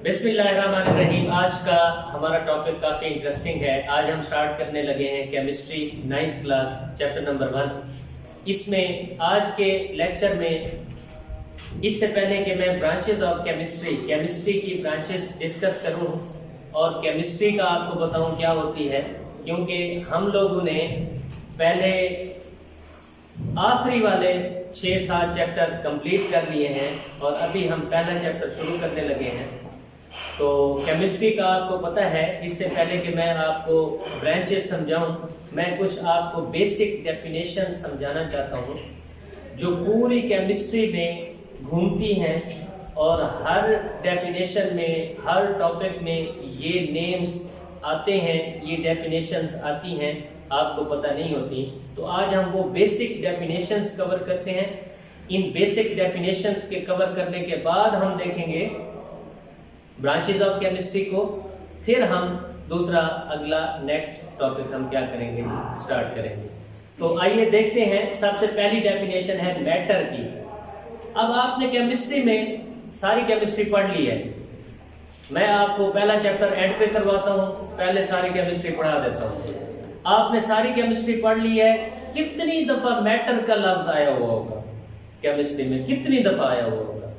बिस्मिल्लाहिर्रहमानिर्रहीम। आज का हमारा टॉपिक काफ़ी इंटरेस्टिंग है। आज हम स्टार्ट करने लगे हैं chemistry 9th class chapter number 1। इसमें आज के लेक्चर में, इससे पहले कि मैं ब्रांचेस ऑफ केमिस्ट्री की ब्रांचेस डिस्कस करूं और केमिस्ट्री का आपको बताऊं क्या होती है, क्योंकि हम लोगों ने पहले आखिरी वाले 6-7 चैप्टर कंप्लीट कर लिए हैं और अभी हम पहला चैप्टर शुरू करने लगे हैं। तो केमिस्ट्री का आपको पता है। इससे पहले कि मैं आपको ब्रांचेस समझाऊं, मैं कुछ आपको बेसिक डेफिनेशन समझाना चाहता हूं जो पूरी केमिस्ट्री में घूमती हैं और हर डेफिनेशन में, हर टॉपिक में ये नेम्स आते हैं, ये डेफिनेशंस आती हैं, आपको पता नहीं होती। तो आज हम वो बेसिक डेफिनेशंस कवर करते हैं। इन बेसिक डेफिनेशंस के कवर करने के बाद हम देखेंगे ब्रांचेस ऑफ केमिस्ट्री को। फिर हम दूसरा अगला नेक्स्ट टॉपिक हम क्या करेंगे, स्टार्ट करेंगे। तो आइए देखते हैं। सबसे पहली डेफिनेशन है मैटर की। अब आपने केमिस्ट्री में सारी केमिस्ट्री पढ़ ली है। मैं आपको पहला चैप्टर एंड पे करवाता हूँ, पहले सारी केमिस्ट्री पढ़ा देता हूँ। आपने सारी केमिस्ट्री पढ़ ली है। कितनी दफा मैटर का लफ्ज आया हुआ होगा केमिस्ट्री में, कितनी दफा आया हुआ होगा,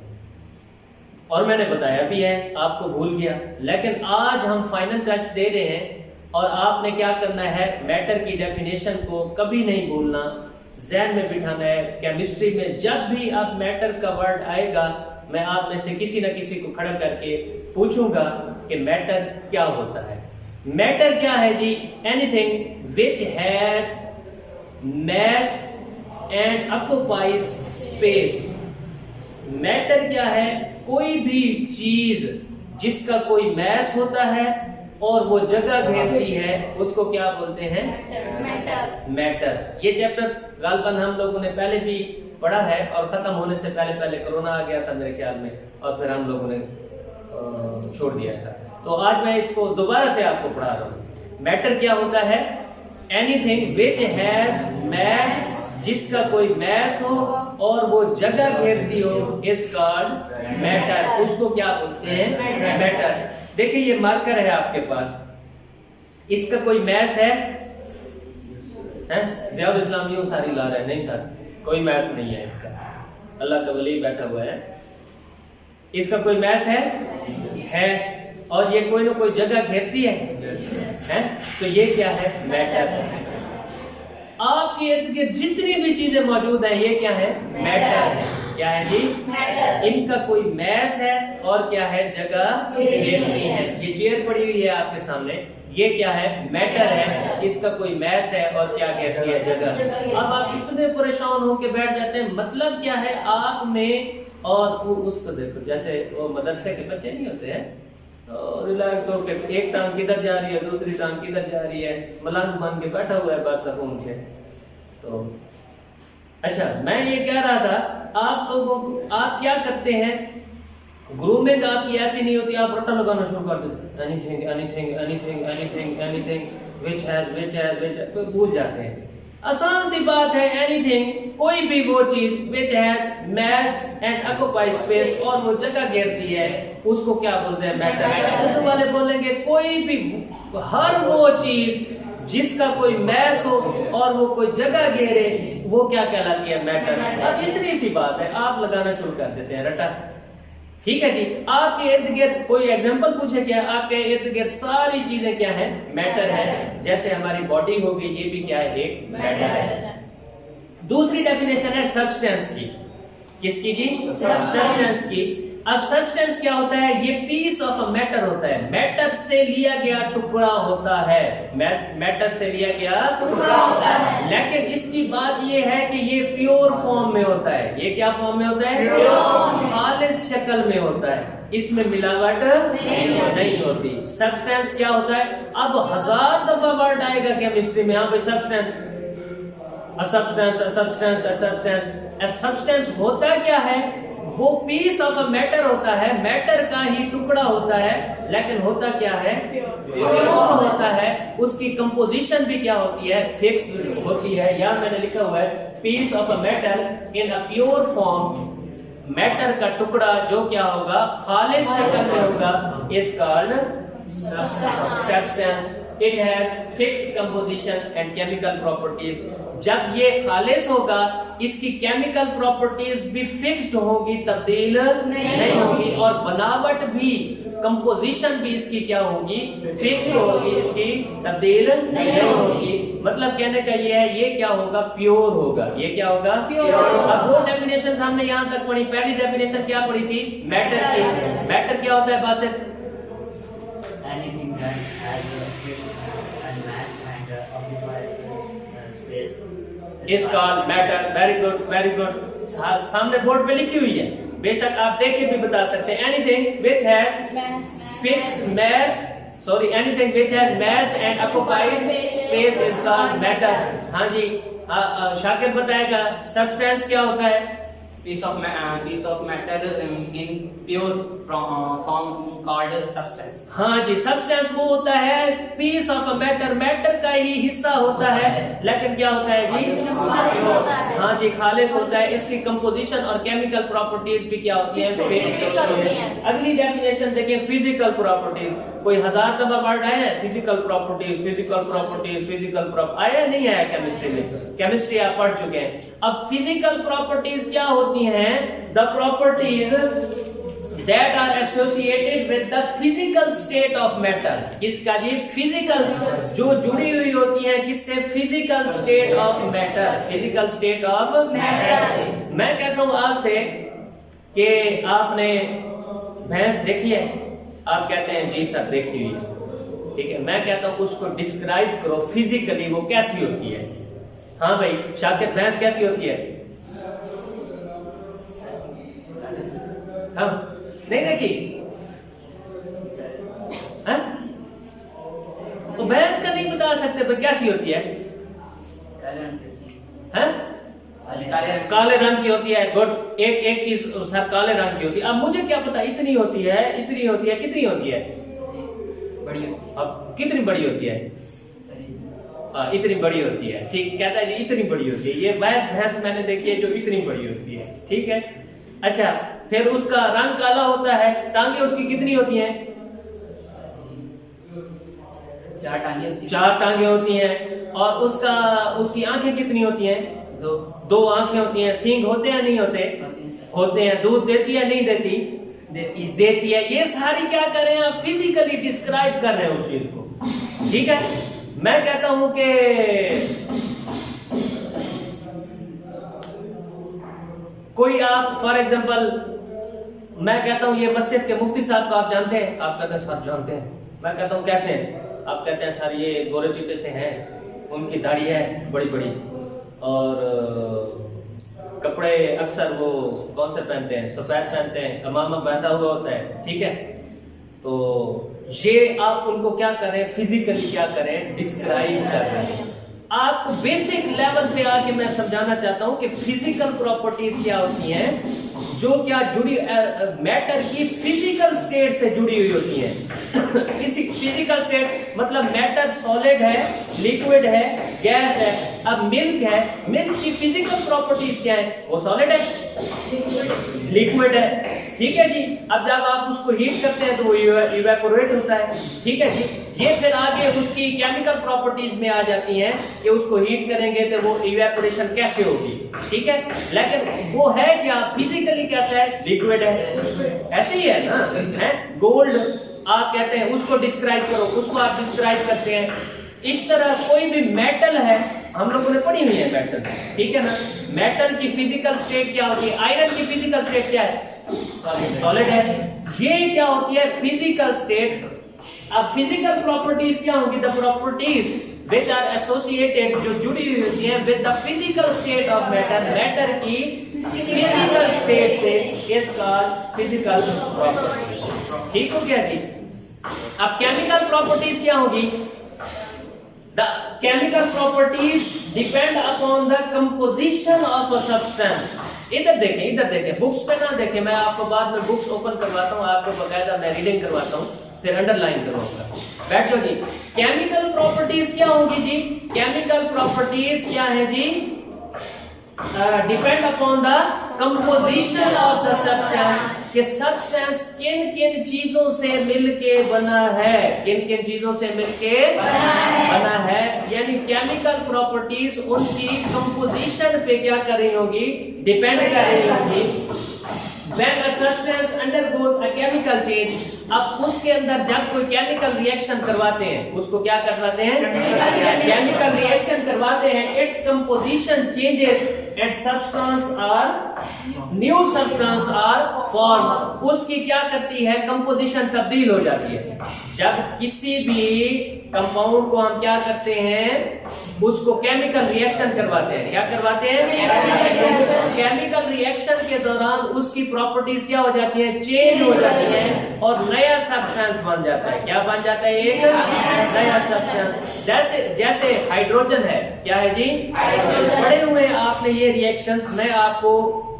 और मैंने बताया भी है, आपको भूल गया। लेकिन आज हम फाइनल टच दे रहे हैं और आपने क्या करना है, मैटर की डेफिनेशन को कभी नहीं भूलना, ज़हन में बिठाना है। केमिस्ट्री में जब भी आप मैटर का वर्ड आएगा, मैं आप में से किसी न किसी को खड़ा करके पूछूंगा कि मैटर क्या होता है। मैटर क्या है जी? Anything which has mass and occupies space। Matter क्या है? कोई भी चीज जिसका कोई मैस होता है और वो जगह घेरती है, उसको क्या बोलते हैं? मैटर। ये चैप्टर गालबन हम लोगों ने पहले भी पढ़ा है और खत्म होने से पहले पहले कोरोना आ गया था मेरे ख्याल में, और फिर हम लोगों ने छोड़ दिया था। तो आज मैं इसको दोबारा से आपको पढ़ा रहा हूँ। मैटर क्या होता है? एनीथिंग विच हैज मैस, जिसका कोई मैस हो और वो जगह घेरती हो, इज कॉल्ड मैटर। उसको क्या बोलते हैं? मैटर। देखिए ये मार्कर है आपके पास, इसका कोई मैस है? ज़ियाउल इस्लाम यूं सारी ला रहा है, नहीं सर कोई मैस नहीं है इसका। अल्लाह का वली बैठा हुआ है, इसका कोई मैस है और ये कोई ना कोई जगह घेरती है? तो ये क्या है? मैटर। आपके इर्द गिर्द जितनी भी चीजें मौजूद हैं, ये क्या है? मैटर है। क्या है जी? मैटर। इनका कोई मैस है और क्या है? जगह घेरती है। ये चेयर पड़ी हुई है आपके सामने, ये क्या है? मैटर है। इसका कोई मैस है और क्या घेरती है? जगह। अब आप इतने परेशान होकर बैठ जाते हैं, मतलब क्या है? आप में और उसको देखो, जैसे वो मदरसे के बच्चे नहीं होते हैं, रिलैक्स होके एक टांग किधर जा रही है, दूसरी टांग किधर जा रही है, मलंग बन के बैठा हुआ है बादशाह के। तो अच्छा, मैं ये कह रहा था, आप लोगों को, आप क्या करते हैं, ग्रूमिंग आपकी ऐसी नहीं होती, आप रट्टा लगाना शुरू कर देते, anything anything anything anything anything which has, तो भूल जाते हैं। आसान सी बात है, एनीथिंग कोई भी वो चीज which has mass and occupies space, और वो जगह घेरती है, उसको क्या बोलते हैं? मैटर। उर्दू वाले बोलेंगे कोई भी, हर वो चीज जिसका कोई मैस हो और वो कोई जगह घेरे, वो क्या कहलाती है? मैटर। अब इतनी सी बात है, आप लगाना शुरू कर देते हैं रटा। ठीक है जी। आपके इर्द गिर्द कोई एग्जांपल पूछे क्या? आपके इर्द गिर्द सारी चीजें क्या है? मैटर है। जैसे हमारी बॉडी हो गई, ये भी क्या है? एक मैटर है। दूसरी डेफिनेशन है सब्सटेंस की। किसकी जी? सब्सटेंस की। अब सब्सटेंस क्या होता है? ये पीस ऑफ अ मैटर होता है, मैटर से लिया गया टुकड़ा होता है। मैटर से लिया गया टुकड़ा होता है, लेकिन इसकी बात ये है कि ये प्योर फॉर्म में होता है। ये क्या फॉर्म में होता है? खालिस शक्ल में होता है, इसमें मिलावट नहीं होती। सब्सटेंस क्या होता है? अब 1000 दफा वर्ड आएगा केमिस्ट्री में, यहाँ पे सब्सटेंस, सब्सटेंस होता क्या है? वो पीस ऑफ अ मैटर होता है, मैटर का ही टुकड़ा होता है, लेकिन होता क्या है? प्योर होता है। उसकी कंपोजिशन भी क्या होती है? फिक्स्ड होती है। यहाँ मैंने लिखा हुआ है piece of a matter in a pure form matter का टुकड़ा जो क्या होगा, खालिस शक्ल में होगा, is called substance. It has fixed composition and chemical properties. जब ये खालिस होगा इसकी केमिकल प्रॉपर्टीज भी फिक्स्ड होगी, तब्दील नहीं होगी, और बनावट भी, कंपोजिशन भी इसकी क्या होगी, फिक्स्ड होगी, इसकी तब्दील नहीं होगी। मतलब कहने का ये है, ये क्या होगा, प्योर होगा। ये क्या होगा, प्योर। अब दो डेफिनेशन हमने यहाँ तक पढ़ी। पहली डेफिनेशन क्या पढ़ी थी, मैटर की। मैटर क्या होता है Basit? Anything that has a fixed and mass and occupies space is called matter। Very good, very good. सामने बोर्ड पे लिखी हुई है, बेशक आप देख के भी बता सकते हैं। Anything which has fixed mass, sorry, anything which has mass and occupies space is called matter। हाँ जी, शाकिर बताएगा सब्सटेंस क्या होता है। piece of matter in pure form called substance। हाँ जी, सब्सटेंस वो होता है पीस ऑफ मैटर, मैटर का ही हिस्सा होता है, लेकिन क्या होता है जी, हाँ जी, खालिस होता है। इसकी कंपोजिशन और केमिकल प्रॉपर्टीज भी क्या होती है। अगली डेफिनेशन देखें, फिजिकल प्रॉपर्टीज। कोई 1000 दफा वर्ड आया है, physical properties, physical properties, physical property आया नहीं आया केमिस्ट्री में? केमिस्ट्री आप पढ़ चुके हैं। अब फिजिकल प्रॉपर्टीज क्या होती हैं, the properties that are associated with the physical state of matter। किसका जी, फिजिकल, जो जुड़ी हुई होती है किससे, physical state of matter, physical state of matter. मैं कहता हूं आपसे कि आपने भैंस देखी है, आप कहते हैं जी सर देखी हुई है, ठीक है। मैं कहता हूं उसको डिस्क्राइब करो फिजिकली, वो कैसी होती है। हाँ भाई शाकिर, भैंस कैसी होती है? हाँ, नहीं देखी? हाँ? तो भैंस का नहीं बता सकते भाई कैसी होती है? हाँ? काले रंग की होती है। गुड, एक चीज सर काले रंग की होती है। अब मुझे क्या पता इतनी होती है, इतनी होती है, कितनी होती है? बड़ी। अब कितनी बड़ी होती है? इतनी बड़ी होती है, ठीक। कहता है इतनी बड़ी होती है। ये भैंस मैंने देखी है जो इतनी बड़ी होती है, ठीक है। अच्छा, फिर उसका रंग काला होता है, टांगे उसकी कितनी होती हैं? 4 टांगे होती हैं। 4 टांगे होती हैं। और उसकी आंखें कितनी होती हैं? 2 आंखें होती हैं। सींग होते हैं नहीं होते? होते हैं। दूध देती है नहीं देती? देती है। ये सारी क्या कर रहे हैं, आप फिजिकली डिस्क्राइब कर रहे हैं उस चीज को, ठीक है। मैं कहता हूं कि कोई आप फॉर एग्जांपल, मैं कहता हूं ये मस्जिद के मुफ्ती साहब को आप जानते हैं? आप कहते हैं सर जानते हैं। मैं कहता हूं कैसे हैं? आप कहते हैं सर ये गोरे चिट्टे से हैं, उनकी दाढ़ी है बड़ी बड़ी, और कपड़े अक्सर वो कौन से पहनते हैं, सफेद पहनते हैं, अमामा बांधा हुआ होता है, ठीक है। तो ये आप उनको क्या करें, फिजिकली क्या करें, डिस्क्राइब कर रहे हैं। आपको बेसिक लेवल पे आके मैं समझाना चाहता हूं कि फिजिकल प्रॉपर्टीज क्या होती हैं, जो क्या जुड़ी मैटर की फिजिकल स्टेट से जुड़ी हुई होती है। फिजिकल स्टेट मतलब मैटर सॉलिड है, लिक्विड है, गैस है। अब मिल्क है, मिल्क की फिजिकल प्रॉपर्टीज क्या है? वो सॉलिड है, लिक्विड है, ठीक है जी। अब जब आप उसको हीट करते हैं तो वो इवेपोरेट होता है, ठीक है जी। ये फिर आगे उसकी केमिकल प्रॉपर्टीज में आ जाती हैं कि उसको हीट करेंगे तो वो इवेपोरेशन कैसे होगी, ठीक है। लेकिन वो है क्या, फिजिकली कैसा है, लिक्विड है, ऐसे ही है ना, है गोल्ड आप कहते हैं उसको डिस्क्राइब करो, उसको आप डिस्क्राइब करते हैं। इस तरह कोई भी मेटल है, हम लोगों ने पढ़ी हुई है मेटल, ठीक है ना। मेटल की फिजिकल स्टेट क्या होती है, आयरन की फिजिकल स्टेट क्या है, सॉलिड है। ये क्या होती है, फिजिकल स्टेट। अब फिजिकल प्रॉपर्टीज क्या होंगी, the properties which are associated, जो जुड़ी हुई होती हैं with the physical state of matter, matter की फिजिकल स्टेट से is called physical property, ठीक हो गया जी। अब केमिकल प्रॉपर्टीज क्या होगी, the chemical properties depend upon the composition of a substance। इधर देखें, बुक्स पे ना देखें, मैं आपको बाद में बुक्स ओपन करवाता हूँ, आपको बकायदा मैं रीडिंग करवाता हूँ, फिर अंडरलाइन करवाऊंगा। बैठो जी। केमिकल प्रॉपर्टीज क्या होंगी जी, केमिकल प्रॉपर्टीज क्या है जी, depend upon the composition of the substance, कि सब्सटेंस किन किन चीजों से मिलके बना है, किन किन चीजों से मिलके बना है, यानी केमिकल प्रॉपर्टीज उनकी कंपोजिशन पे क्या कर रही होगी, डिपेंड कर रही होगी। When a substance undergoes a chemical change, अब उसके अंदर जब कोई केमिकल रिएक्शन करवाते हैं, उसको क्या करवाते हैं, केमिकल रिएक्शन करवाते हैं, its composition changes and substance are new substance are form, उसकी क्या करती है, कंपोजिशन तब्दील हो जाती है। जब किसी भी कंपाउंड को हम क्या करते हैं, उसको केमिकल रिएक्शन करवाते हैं, क्या करवाते हैं, केमिकल रिएक्शन के दौरान उसकी प्रॉपर्टीज क्या हो जाती है, चेंज हो जाती है और नया सब्सटेंस बन जाता है। क्या बन जाता है, एक नया सब्सटेंस। जैसे हाइड्रोजन है, क्या है जी, पढ़े हुए आपने ये रिएक्शंस, मैं आपको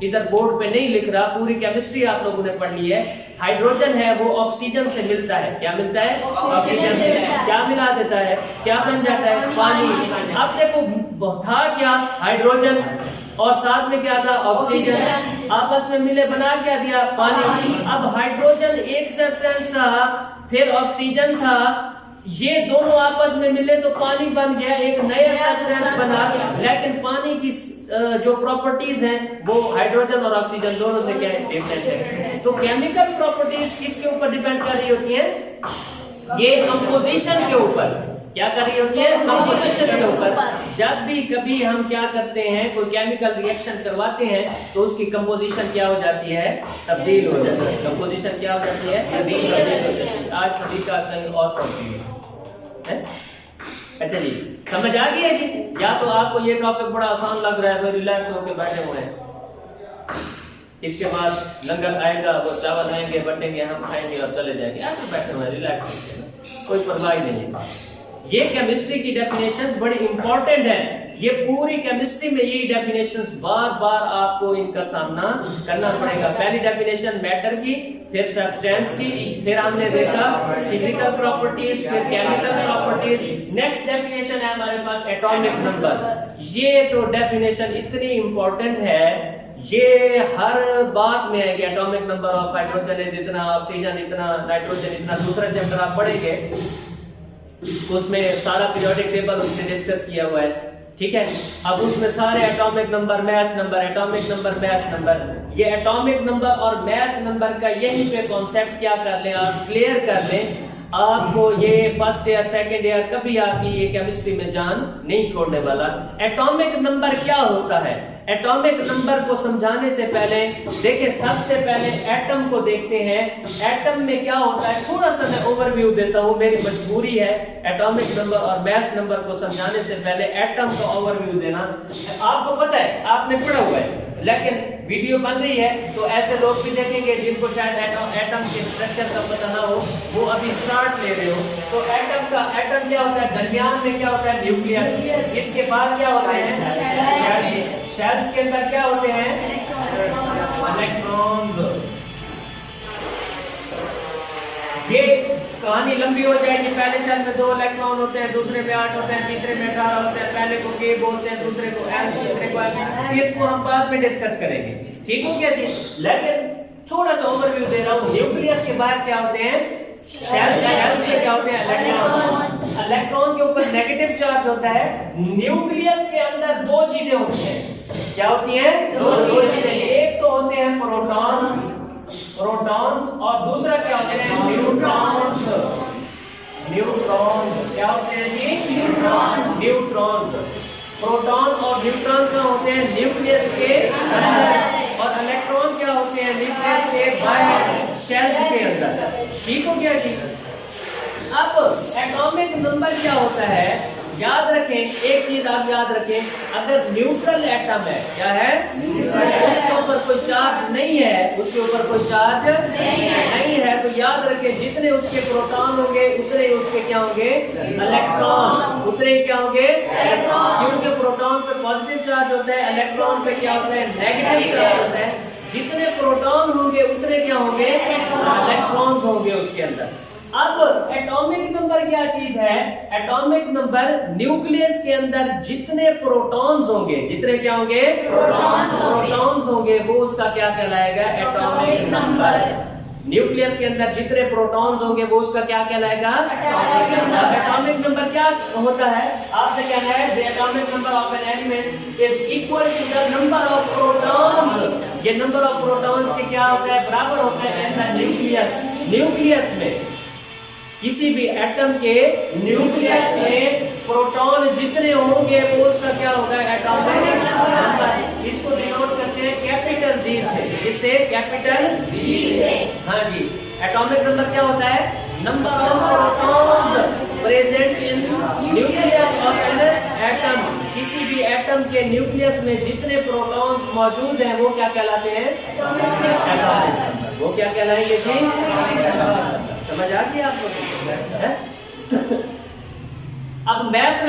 इधर बोर्ड पे नहीं लिख रहा, पूरी केमिस्ट्री आप लोगों ने पढ़ ली है। हाइड्रोजन है वो ऑक्सीजन से मिलता है, क्या मिलता है, ऑक्सीजन से, क्या मिला देता है, क्या बन जाता है, पानी। अब देखो था क्या, हाइड्रोजन और साथ में क्या था, ऑक्सीजन, आपस में मिले बना क्या दिया, पानी। अब हाइड्रोजन एक सब्सटेंस था, फिर ऑक्सीजन था, ये दोनों आपस में मिले तो पानी बन गया, एक नया सब्सटेंस बना। लेकिन पानी की जो प्रॉपर्टीज हैं वो हाइड्रोजन और ऑक्सीजन दोनों से क्या है, डिफरेंट है। तो केमिकल प्रॉपर्टीज किसके ऊपर डिपेंड कर रही होती हैं, ये कंपोजिशन के ऊपर क्या कर रही होती है, कंपोजिशन के ऊपर। जब भी कभी हम क्या करते हैं, कोई केमिकल रिएक्शन करवाते हैं तो उसकी कंपोजिशन क्या हो जाती है, तब्दील हो जाती है। कंपोजिशन क्या हो जाती है, तब्दील हो जाती है। आज सभी का कहीं और टॉपिक है। अच्छा जी, समझ आ गई है जी? या तो आपको ये टॉपिक बड़ा आसान लग रहा है, रिलैक्स होकर बैठे हुए हैं, इसके बाद लंगर आएगा, वो चावल आएंगे, बटेंगे, हम खाएंगे और चले जाएंगे, ऐसे बैठे हुए हैं रिलैक्स होकर, कोई परवाह नहीं है। ये केमिस्ट्री की डेफिनेशंस बड़ी इंपॉर्टेंट है। ये पूरी केमिस्ट्री में यही डेफिनेशंस बार बार आपको इनका सामना करना पड़ेगा। पहली डेफिनेशन मैटर की, फिर सब्सटेंस की, फिर हमने देखा फिजिकल प्रॉपर्टीज, फिर केमिकल प्रॉपर्टीज। नेक्स्ट डेफिनेशन है हमारे पास एटॉमिक नंबर। ये तो डेफिनेशन इतनी इंपॉर्टेंट है, ये हर बात में आएगी। एटॉमिक नंबर ऑफ हाइड्रोजन जितना, ऑक्सीजन इतना, नाइट्रोजन इतना, दूसरा चैप्टर आप पढ़ेंगे उसमें सारा पीरियोडिक टेबल उसने डिस्कस किया हुआ है, ठीक है। अब उसमें सारे atomic number, mass number, atomic number, mass number, ये एटॉमिक नंबर और मैस नंबर का यहीं पे कॉन्सेप्ट क्या कर लें आप, क्लियर कर लें। आपको ये फर्स्ट ईयर सेकंड ईयर कभी आपकी ये केमिस्ट्री में जान नहीं छोड़ने वाला। एटॉमिक नंबर क्या होता है, एटॉमिक नंबर को समझाने से पहले देखिए, सबसे पहले एटम को देखते हैं। एटम में क्या होता है, थोड़ा सा मैं ओवरव्यू देता हूं, मेरी मजबूरी है एटॉमिक नंबर और मैस नंबर को समझाने से पहले एटम का ओवरव्यू देना। आपको पता है, आपने पढ़ा हुआ है, लेकिन वीडियो बन रही है तो ऐसे लोग भी देखेंगे जिनको शायद एटम के स्ट्रक्चर का पता ना हो, वो अभी स्टार्ट ले रहे हो। तो एटम क्या होता है, दरमियान में क्या होता है, न्यूक्लियस, इसके बाद क्या होते हैं, शेल्स के अंदर क्या होते हैं, इलेक्ट्रॉन्स। ये कहानी लंबी हो जाएगी। पहले शेल में 2 इलेक्ट्रॉन होते हैं, दूसरे में 8 होते हैं, तीसरे में 18 होते हैं, पहले को K बोलते हैं, दूसरे को L, तीसरे को M। इसको हम बाद में डिस्कस करेंगे, ठीक हो गया जी। लेकिन थोड़ा सा ओवरव्यू दे रहा हूँ। न्यूक्लियस के बाद क्या होते हैं, शेल्स में क्या होते हैं, इलेक्ट्रॉन। इलेक्ट्रॉन के ऊपर नेगेटिव चार्ज होता है। न्यूक्लियस के अंदर 2 चीजें होती हैं, क्या होती हैं, 2 चीजें। एक तो होते हैं प्रोटॉन्स और दूसरा क्या होते हैं, न्यूट्रॉन्स। क्या होते हैं जी, न्यूट्रॉन्स। प्रोटॉन और न्यूट्रॉन क्या होते हैं, न्यूक्लियस के अंदर, और इलेक्ट्रॉन क्या होते हैं, न्यूक्लियस के बाहर, शेल्स के अंदर, ठीक हो गया जी। अब एटॉमिक नंबर क्या होता है, याद रखें, एक चीज आप याद रखें, अगर न्यूट्रल एटम है, क्या है, उसके ऊपर कोई चार्ज नहीं है, उसके ऊपर कोई चार्ज नहीं है, तो याद रखें जितने उसके प्रोटॉन होंगे उतने उसके क्या होंगे, इलेक्ट्रॉन, उतने क्या होंगे, क्योंकि प्रोटॉन पे पॉजिटिव चार्ज होता है, इलेक्ट्रॉन पे क्या होता है, नेगेटिव चार्ज होता है। जितने प्रोटॉन होंगे उतने क्या होंगे, इलेक्ट्रॉन्स होंगे उसके अंदर, अब एटॉमिक नंबर क्या चीज है? एटॉमिक नंबर न्यूक्लियस के अंदर जितने प्रोटॉन्स होंगे, जितने क्या होंगे? प्रोटॉन्स होंगे, वो उसका क्या कहलाएगा? Atomic number. न्यूक्लियस के अंदर जितने प्रोटॉन्स होंगे वो उसका क्या कहलाएगा? एटॉमिक नंबर क्या होता है? आपने क्या है? The atomic number of an element is equal to the number of protons. ये नंबर ऑफ प्रोटॉन्स के क्या होता है? बराबर होता है इन द न्यूक्लियस। न्यूक्लियस में किसी भी एटम के न्यूक्लियस में प्रोटॉन जितने होंगे वो उसका क्या होगा? Atomic number. इसको डिनोट करते हैं कैपिटल जी से। इससे कैपिटल जी से, हाँ जी। एटॉमिक नंबर क्या होता है? Number of protons present in nucleus of an atom. किसी भी एटम के न्यूक्लियस में जितने प्रोटॉन्स मौजूद हैं वो क्या कहलाते हैं? Atomic number. वो क्या कहलाएंगे जी? समझ आ गई आपको? अब मैस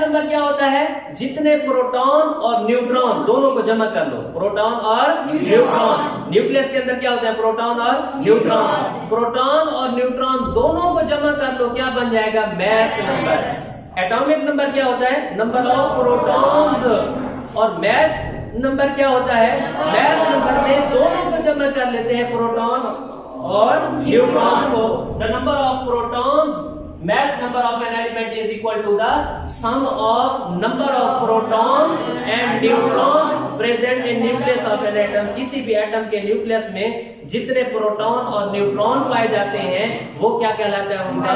नंबर क्या होता है? जितने प्रोटॉन और न्यूट्रॉन दोनों को जमा कर लो। प्रोटॉन और न्यूट्रॉन। न्यूक्लियस के अंदर क्या होता है? प्रोटॉन और न्यूट्रॉन। प्रोटॉन और न्यूट्रॉन दोनों को जमा कर लो, क्या बन जाएगा? Mass number. एटॉमिक नंबर क्या होता है? Number of protons. और मैस नंबर क्या होता है? मैस नंबर में दोनों को जमा कर लेते हैं, प्रोटॉन और न्यूट्रॉन्स को। The number of protons, mass number of an element is equal to the sum of number of protons and neutrons present in nucleus of an atom। किसी भी एटम के न्यूक्लियस में जितने प्रोटॉन और neutron पाए जाते हैं वो क्या कहलाता है? उनका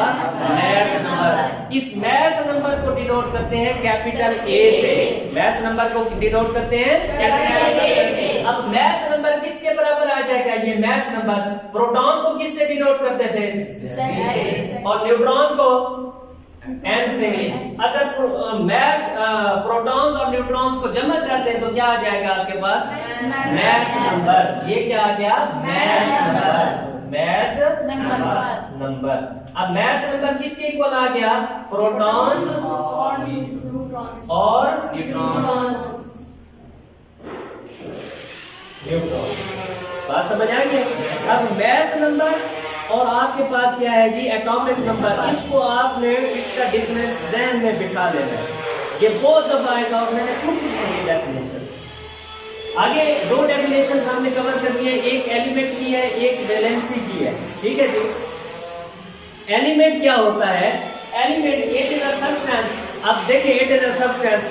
मैस नंबर। इस मैस नंबर को डिनोट करते हैं कैपिटल ए से। मैस नंबर को डिनोट करते हैं कैपिटल ए से। अब मैस नंबर किसके बराबर आ जाएगा? ये मैस नंबर प्रोटॉन को किससे डिनोट करते थे? और न्यूट्रॉन को n से। अगर मैस प्रोटॉन्स और न्यूट्रॉन्स को जमा कर दें तो क्या आ जाएगा आपके पास? Mass number. ये क्या आ गया? Mass number. Mass number. अब मैस नंबर किसके इक्वल आ गया? प्रोटॉन्स और न्यूट्रॉन्स। बात समझ आ गई? अब मैस नंबर और आपके पास क्या है जी? Atomic number. इसको आपने इसका डिफरेंस ज़हन में बिठा लेना है। ये बहुत दफा आएगा और मैंने कुछ नहीं डेफिनेशन। आगे दो डेफिनेशन हमने कवर कर दी है, एक एलिमेंट की है, एक वैलेंसी की है। ठीक है जी। एलिमेंट क्या होता है? Element it is a substance. अब देखिए, इट इज अ सब्सटेंस।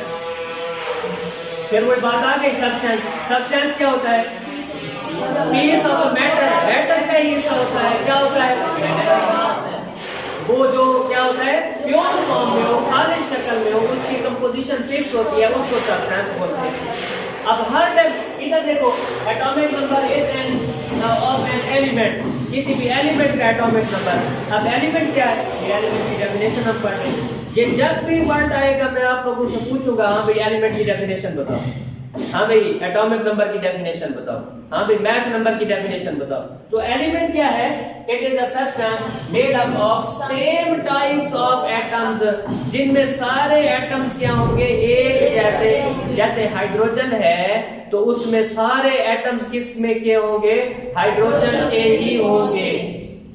फिर वही बात आ गई, सब्सटेंस क्या होता है? Piece of matter. मैटर का ही हिस्सा होता है। क्या होता है? वो जो क्या होता है? प्योर फॉर्म में हो, खाली शक्ल में हो, उसकी कंपोजिशन फिक्स होती है, उसको सब्सटेंस बोलते हैं। अब हर इधर देखो, atomic number is an of an element. किसी भी एलिमेंट का एटॉमिक नंबर। अब एलिमेंट क्या है? ये एलिमेंट की डेफिनेशन हम पढ़ रहे हैं। ये जब भी वर्ड आएगा मैं आप लोगों से पूछूंगा, हाँ भाई एलिमेंट की डेफिनेशन बताओ, हाँ भाई एटॉमिक नंबर की डेफिनेशन बताओ, हाँ भाई मैस नंबर की डेफिनेशन बताओ। तो एलिमेंट क्या है? It is a substance made up of same types of atoms, जिनमें सारे एटम्स क्या होंगे? एक जैसे। जैसे हाइड्रोजन है तो उसमें सारे एटम्स किस में के होंगे? हाइड्रोजन के ही होंगे।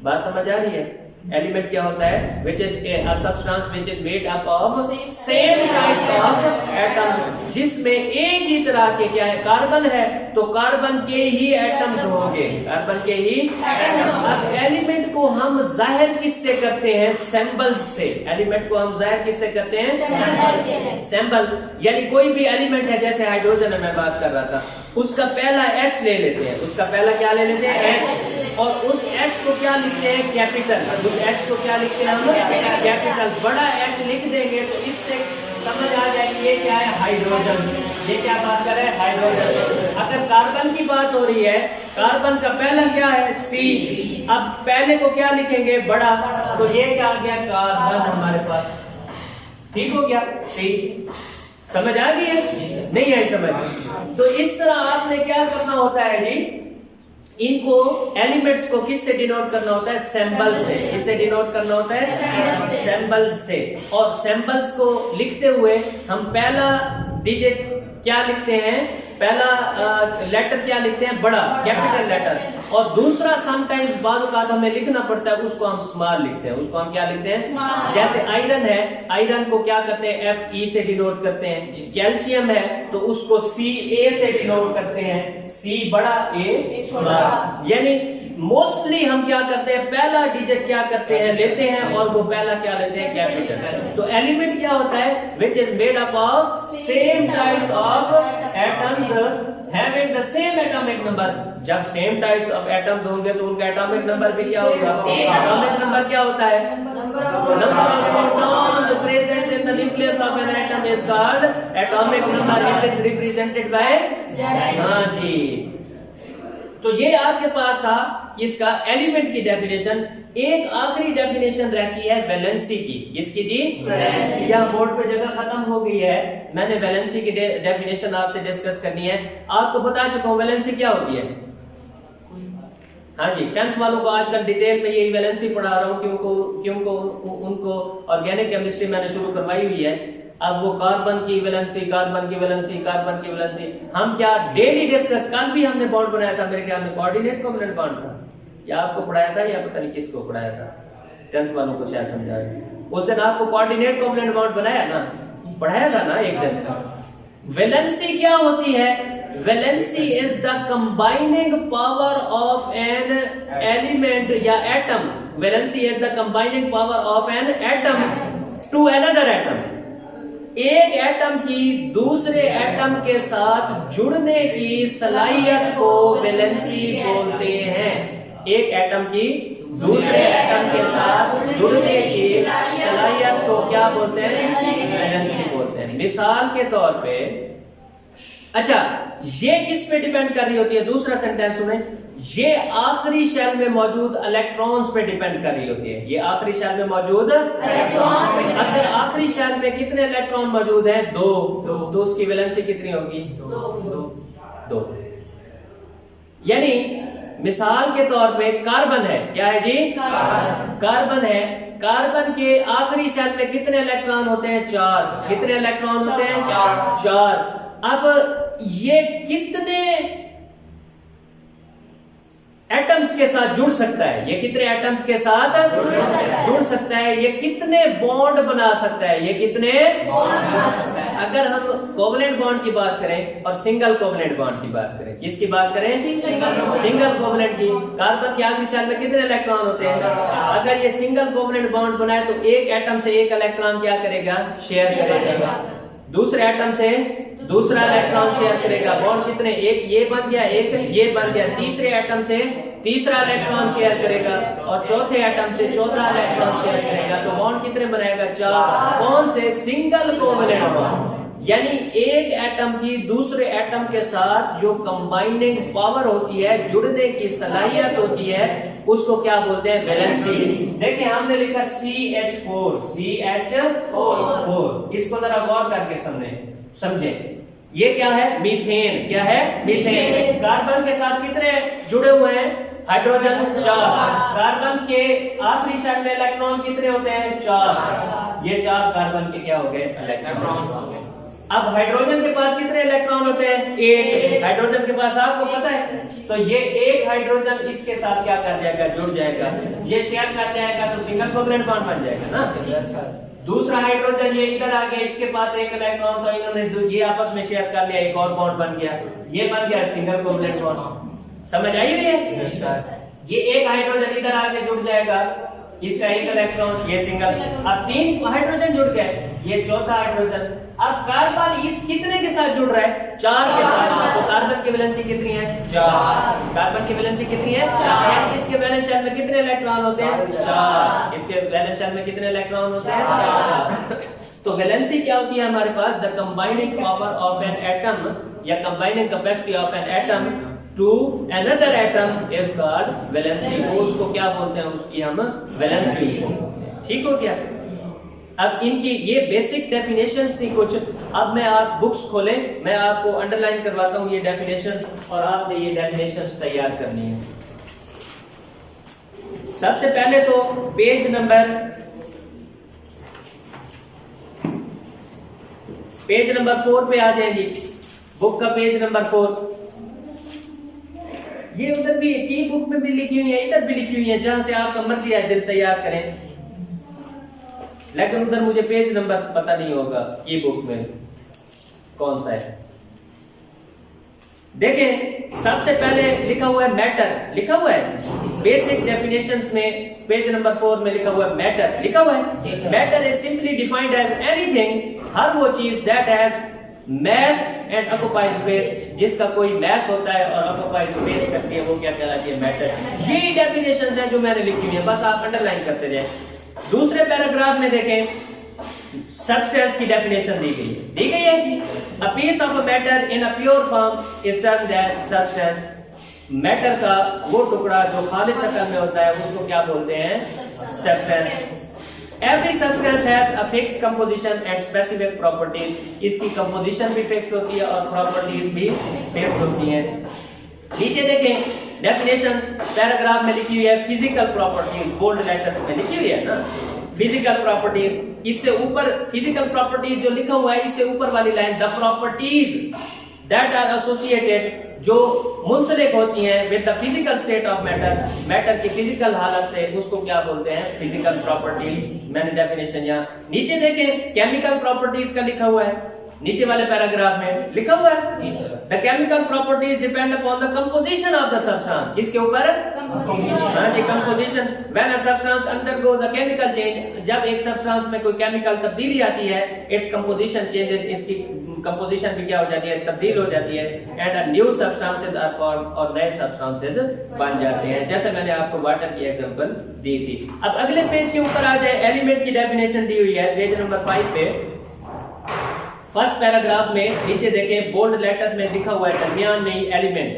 बात समझ आ रही है? एलिमेंट क्या होता है? which is a substance which is made up of same types of atoms, जिसमें एक ही तरह के क्या है? कार्बन है तो कार्बन के ही एटम्स होंगे, कार्बन के ही एटम्स। अब एलिमेंट को हम जाहिर किससे करते हैं? सिंबल्स से। एलिमेंट को हम जाहिर किससे करते हैं? सिंबल। यानी कोई भी एलिमेंट है, जैसे हाइड्रोजन मैं बात कर रहा था, उसका पहला H ले लेते हैं। उसका पहला क्या ले लेते हैं? H। और उस H को क्या लिखते हैं? कैपिटल। उस H को क्या लिखते हैं हम? कैपिटल। बड़ा H लिख देंगे तो इससे समझ आ जाएगी ये क्या है? हाइड्रोजन। ये क्या बात कर रहे हैं? हाइड्रोजन। अगर कार्बन की बात हो रही है, कार्बन का पहला क्या है? C। अब पहले को क्या लिखेंगे? बड़ा। तो ये क्या आ गया? कार्बन हमारे पास। ठीक हो गया? C। समझ आ गई है? नहीं आई समझ? तो इस तरह आपने क्या करना होता है जी? इनको एलिमेंट्स को किससे डिनोट करना होता है? सिंबल से। किससे डिनोट करना होता है? सिंबल से। और सिंबल्स को लिखते हुए हम पहला डिजिट क्या लिखते हैं? पहला लेटर क्या लिखते हैं, बड़ा कैपिटल लेटर, और दूसरा समटाइम्स बाद औक़ात हमें लिखना पड़ता है, उसको हम स्मॉल लिखते हैं। उसको हम क्या लिखते हैं, जैसे आयरन है, आयरन को क्या करते हैं, Fe से डिनोट करते हैं। कैल्शियम है तो उसको Ca से डिनोट करते हैं, C बड़ा A स्मॉल। यानी मोस्टली हम क्या करते हैं, पहला डिजिट क्या करते हैं, लेते हैं, और वो पहला क्या लेते हैं, कैपिटल। तो एलिमेंट क्या होता है, which is made up of same types of atoms having the same atomic number. जब सेम टाइप्स ऑफ एटम्स होंगे तो उनका एटॉमिक नंबर भी क्या होगा, एटॉमिक नंबर क्या होता है, number of protons present in the nucleus of an atom is called atomic number. It is represented bye, हाँ जी। तो ये आपके पास था इसका एलिमेंट की डेफिनेशन। एक आखिरी डेफिनेशन रहती है वैलेंसी की। किसकी जी, यह बोर्ड पे जगह खत्म हो गई है, मैंने वैलेंसी की डेफिनेशन आपसे डिस्कस करनी है। आपको बता चुका हूं वैलेंसी क्या होती है, हाँ जी। 10th वालों को आजकल डिटेल में यही वैलेंसी पढ़ा रहा हूँ, क्योंकि उनको ऑर्गेनिक केमिस्ट्री मैंने शुरू करवाई हुई है। अब वो कार्बन की वैलेंसी, कार्बन की वैलेंसी, कार्बन की वैलेंसी हम क्या डेली डिस्कस। कल भी हमने बॉन्ड बनाया था, मेरे ख्याल में कोऑर्डिनेट कोवैलेंट बॉन्ड था, या आपको पढ़ाया था या पता नहीं किसको पढ़ाया था, 10th वालों को शायद समझाया। उस दिन आपको कोऑर्डिनेट कोवैलेंट बॉन्ड बनाया ना, पढ़ाया था ना एक दिन। वैलेंसी क्या होती है, valency is the combining power of an element या atom. Valency is the combining power of an atom to another atom. एक एटम की दूसरे एटम के साथ जुड़ने की सलाहियत को वैलेंसी बोलते हैं। एक एटम की दूसरे एटम के साथ जुड़ने की सलाहियत को क्या बोलते हैं, वैलेंसी बोलते हैं। मिसाल के तौर पे, अच्छा ये किस पे डिपेंड कर रही होती है, दूसरा सेंटेंस सुने, ये आखिरी शेल में मौजूद इलेक्ट्रॉन्स पे डिपेंड कर रही होती है। ये आखिरी शेल में मौजूद इलेक्ट्रॉन्स, अगर आखिरी शेल में कितने इलेक्ट्रॉन मौजूद हैं, दो, तो उसकी वैलेंसी कितनी होगी, दो। यानी मिसाल के तौर पे कार्बन है, क्या है जी, कार्बन है। कार्बन के आखिरी शेल में कितने इलेक्ट्रॉन होते हैं, 4। कितने इलेक्ट्रॉन होते हैं, 4। अब ये कितने एटम्स के साथ जुड़ सकता है, ये कितने एटम्स के साथ जुड़ सकता है, ये कितने बॉन्ड बना सकता है, ये कितने बॉन्ड बना सकता है। अगर हम कोवैलेंट बॉन्ड की बात करें और सिंगल कोवैलेंट बॉन्ड की बात करें, किसकी बात करें, सिंगल कोवैलेंट की। कार्बन के आखिरी शेल में कितने इलेक्ट्रॉन होते हैं, अगर ये सिंगल कोवैलेंट बॉन्ड बनाए तो एक एटम से एक इलेक्ट्रॉन क्या करेगा, शेयर करेगा, दूसरे एटम से दूसरा इलेक्ट्रॉन शेयर करेगा। बॉन्ड कितने, एक ये बन गया, एक ये बन गया। तीसरे एटम से तीसरा इलेक्ट्रॉन शेयर करेगा और चौथे एटम से चौथा इलेक्ट्रॉन शेयर करेगा। तो बॉन्ड कितने बनाएगा, 4। कौन से, सिंगल कोवैलेंट बॉन्ड। यानी एक एटम की दूसरे एटम के साथ जो कंबाइनिंग पावर होती है, जुड़ने की सलाहियत होती है, उसको क्या बोलते हैं, वैलेंसी। देखिए हमने लिखा CH4, CH4। इसको जरा गौर करके समझे। ये क्या है, मीथेन। क्या है, मीथेन। कार्बन के साथ कितने जुड़े हुए हैं, हाइड्रोजन 4। कार्बन के आखिरी शेल में इलेक्ट्रॉन कितने होते हैं, 4। ये 4 कार्बन के क्या हो गए, इलेक्ट्रॉन्स हो गए। अब हाइड्रोजन के पास कितने इलेक्ट्रॉन होते हैं, 1। हाइड्रोजन के पास आपको पता है, तो ये एक हाइड्रोजन इसके साथ क्या कर जाएगा, जुड़ जाएगा, ये शेयर कर जाएगा, तो सिंगल कोवैलेंट बॉन्ड बन जाएगा ना। दूसरा हाइड्रोजन ये इधर आ गया, इसके पास एक इलेक्ट्रॉन, तो इन्होंने ये आपस में शेयर कर लिया, एक और बॉन्ड बन गया, ये बन गया सिंगल कोवैलेंट बॉन्ड। समझ आई हुई है, ये एक हाइड्रोजन इधर आके जुड़ जाएगा, इसका एक इलेक्ट्रॉन, ये सिंगल। अब 3 हाइड्रोजन जुड़ गए, ये चौथा हाइड्रोजन। अब कार्बन इस कितने के साथ जुड़ रहा है, 4 के साथ। तो कार्बन की वैलेंसी कितनी है, 4। कार्बन की वैलेंसी कितनी है, 4। इसके वैलेंस शेल में कितने इलेक्ट्रॉन होते हैं, 4। इसके वैलेंस शेल में कितने इलेक्ट्रॉन होते हैं, 4। तो वैलेंसी क्या होती है हमारे पास, the combining power of an atom या combining capacity of an atom to another atom is called valency. उसको क्या बोलते हैं, उसकी हम वैलेंसी। ठीक हो गया। अब इनकी ये बेसिक डेफिनेशंस थी कुछ। अब मैं आप बुक्स खोलें, मैं आपको अंडरलाइन करवाता हूं ये डेफिनेशंस, और आपने ये डेफिनेशंस तैयार करनी है। सबसे पहले तो पेज नंबर 4 पे आ जाएंगी। बुक का पेज नंबर 4, ये उधर भी की बुक में भी लिखी हुई है, इधर भी लिखी हुई है, जहां से आपका मर्जी है दिल तैयार करें, लेकिन उधर मुझे पेज नंबर पता नहीं होगा की बुक में कौन सा है। देखें सबसे पहले लिखा हुआ है मैटर, लिखा हुआ है बेसिक डेफिनेशंस में पेज नंबर 4 में लिखा हुआ है मैटर, लिखा हुआ है matter is simply defined as anything, हर वो चीज that has mass and occupies space, जिसका कोई mass होता है और occupies space करती है, वो क्या कहलाती है मैटर। ये डेफिनेशंस हैं जो मैंने लिखी हुई है, बस आप अंडरलाइन करते जाएं। दूसरे पैराग्राफ में देखें सब्सटेंस की डेफिनेशन दी गई है a piece of a matter in a pure form is termed as substance. Matter का वो टुकड़ा जो खालिस शक्ल में होता है उसको क्या बोलते हैं, substance. Every substance has a fixed composition and specific properties. इसकी composition भी fixed होती है और properties भी fixed होती हैं। नीचे देखें definition पैराग्राफ में लिखी हुई है physical properties, bold letters में लिखी हुई है ना physical properties। इससे ऊपर physical properties जो लिखा हुआ है इससे ऊपर वाली line the properties that are associated, जो मुंसलिक होती हैं with the physical state of matter, matter की फिजिकल हालत से, उसको क्या बोलते हैं, फिजिकल प्रॉपर्टीज। मैंने डेफिनेशन यहाँ नीचे देखें केमिकल प्रॉपर्टीज का लिखा हुआ है, नीचे वाले पैराग्राफ में लिखा हुआ है the chemical properties depend upon the composition of the substance. किसके ऊपर, composition. When a substance undergoes a chemical change, जब एक सब्सटेंस में कोई केमिकल तब्दीली आती है, इट्स कंपोजिशन चेंजेस, इसकी कंपोजिशन भी क्या हो जाती है, तब्दील हो जाती है, and a new substances are form, और नए सब्सटेंसेस बन जाते हैं, जैसे मैंने आपको वाटर की एग्जांपल दी थी। अब अगले पेज के ऊपर आ जाए, एलिमेंट की डेफिनेशन दी हुई है पेज नंबर 5 पे, फर्स्ट पैराग्राफ में नीचे देखें बोल्ड लेटर में लिखा हुआ है दरमियान में ही एलिमेंट,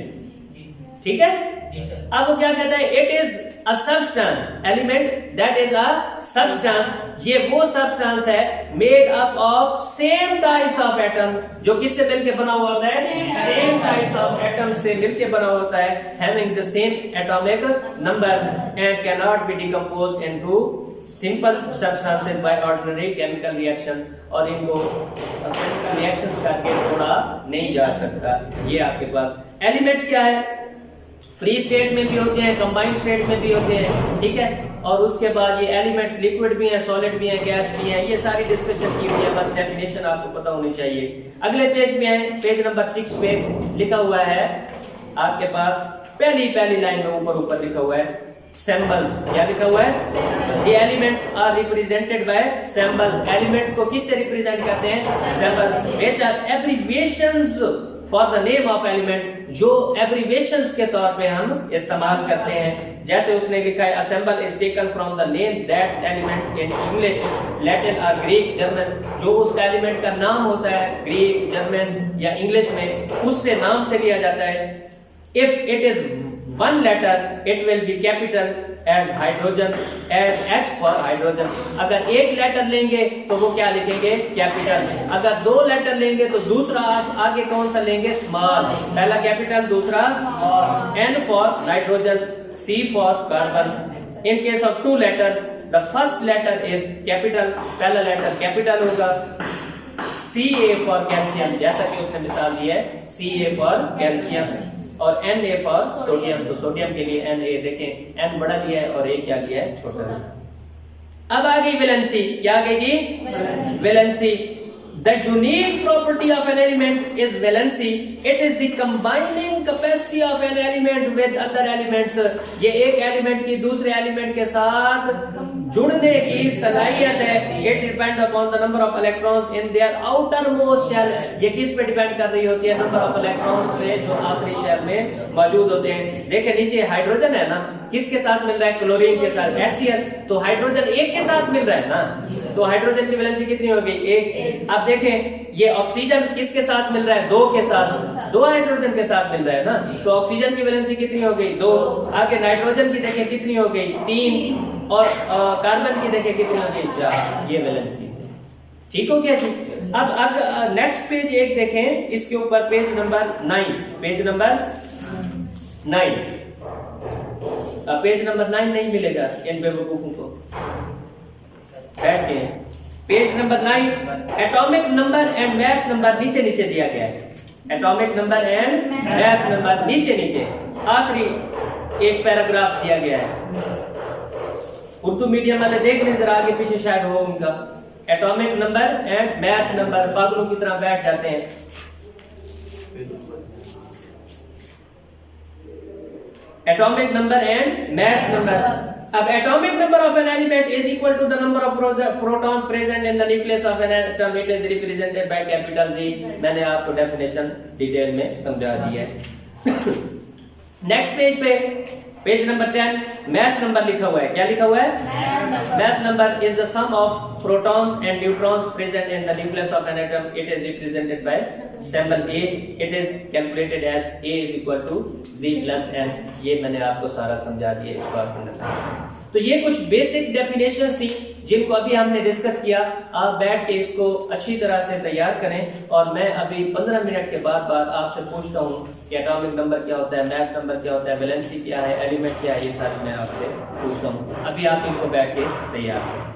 ठीक है। अब वो क्या कहता है, it is a substance, element that is a substance, ये वो सब्सटेंस है made up of same types of atom, जो किससे मिलके बना हुआ होता है, सेम टाइप्स ऑफ एटम से मिलके बना होता है, having the same atomic number and can not be decomposed into simple substances by ordinary chemical reaction, और इनको केमिकल रिएक्शंस करके तोड़ा नहीं जा सकता। ये आपके पास एलिमेंट्स क्या है, फ्री स्टेट में भी होते हैं, कंबाइंड स्टेट में भी होते हैं, ठीक है। और उसके बाद ये एलिमेंट्स लिक्विड भी हैं, सॉलिड भी हैं, गैस भी हैं, ये सारी डिस्कशन की हुई है, बस डेफिनेशन आपको पता होनी चाहिए। अगले पेज पे है, पेज नंबर 6 पे लिखा हुआ है आपके पास पहली लाइन में ऊपर लिखा हुआ है symbols, क्या लिखा हुआ है, the elements are represented by symbols। Elements को किससे रिप्रेजेंट करते हैं, symbols, which are abbreviations for the name of element, जो abbreviations के तौर पे हम इस्तेमाल करते हैं। जैसे उसने लिखा है, a symbol is taken from the name that element in English, Latin or Greek, German, जो उस एलिमेंट का नाम होता है ग्रीक, जर्मन या इंग्लिश में, उससे नाम से लिया जाता है। If it is one letter, it will be capital as hydrogen, as H for hydrogen। अगर एक लेटर लेंगे तो वो क्या लिखेंगे, कैपिटल। अगर दो लेटर लेंगे तो दूसरा आप आगे कौन सा लेंगे, स्मॉल। पहला कैपिटल, दूसरा और N for nitrogen, C for carbon। In case of two letters, the first letter is capital, पहला लेटर कैपिटल होगा। Ca for calcium, जैसा कि उसने मिसाल दी है, Ca for calcium, और Na फॉर सोडियम, तो सोडियम के लिए Na, देखें N बड़ा लिया है और A क्या लिया है, छोटा लिया। अब आ गई वैलेंसी, क्या आ गई जी, valency. The unique property of an element is valency. It is the combining capacity of an element with other elements. ये एक एलिमेंट की दूसरे एलिमेंट के साथ जुड़ने की सलाहियत है। It depends upon the number of electrons in their outermost shell. ये किस पे डिपेंड कर रही होती है, नंबर ऑफ इलेक्ट्रॉन्स पे जो आखिरी शेल में मौजूद होते हैं। देखें नीचे हाइड्रोजन है ना, किसके साथ मिल रहा है, क्लोरीन के साथ, HCl, तो हाइड्रोजन एक के साथ मिल रहा है ना, तो हाइड्रोजन की वैलेंसी कितनी हो गई, एक। अब देखें ये ऑक्सीजन किसके साथ मिल रहा है, दो के साथ, दो हाइड्रोजन के साथ मिल रहा है ना, तो ऑक्सीजन की वैलेंसी कितनी हो गई, दो। आगे नाइट्रोजन की देखें कितनी हो गई, तीन, और कार्बन की देखें कितनी हो गई, चार। ये वैलेंसी ठीक हो गया जी। अब नेक्स्ट पेज एक देखें, इसके ऊपर page number 9, page number 9, page number 9 नहीं मिलेगा इन बेवकूफों को, बैठ के page number 9, atomic number and mass number नीचे दिया गया है। Atomic number and mass number. नीचे नीचे आखिरी एक पैराग्राफ दिया गया है, उर्दू मीडियम वाले देख लें जरा, आगे पीछे शायद हो उनका। Atomic number and mass number, पागलों की तरह बैठ जाते हैं। Atomic number and mass number. अब atomic number of an element is equal to the number of protons present in the nucleus of an atom, it is represented by capital Z. मैंने आपको definition detail में समझा दी है। Next page पे, page number 10, mass number लिखा हुआ है। क्या लिखा हुआ है? Mass number is the sum of protons and neutrons present in the nucleus of an atom, it is represented by symbol A, it is calculated as A is equal to G plus N। ये मैंने आपको सारा समझा दिया इस बात में। तो ये कुछ बेसिक डेफिनेशंस थी जिनको अभी हमने डिस्कस किया। आप बैठ के इसको अच्छी तरह से तैयार करें और मैं अभी 15 मिनट के बाद आपसे पूछता हूँ कि एटॉमिक नंबर क्या होता है, मास नंबर क्या होता है, वैलेंसी क्या है, एलिमेंट क्या है, ये सारी मैं आपसे पूछता हूँ। अभी आप इनको बैठ के तैयार करें।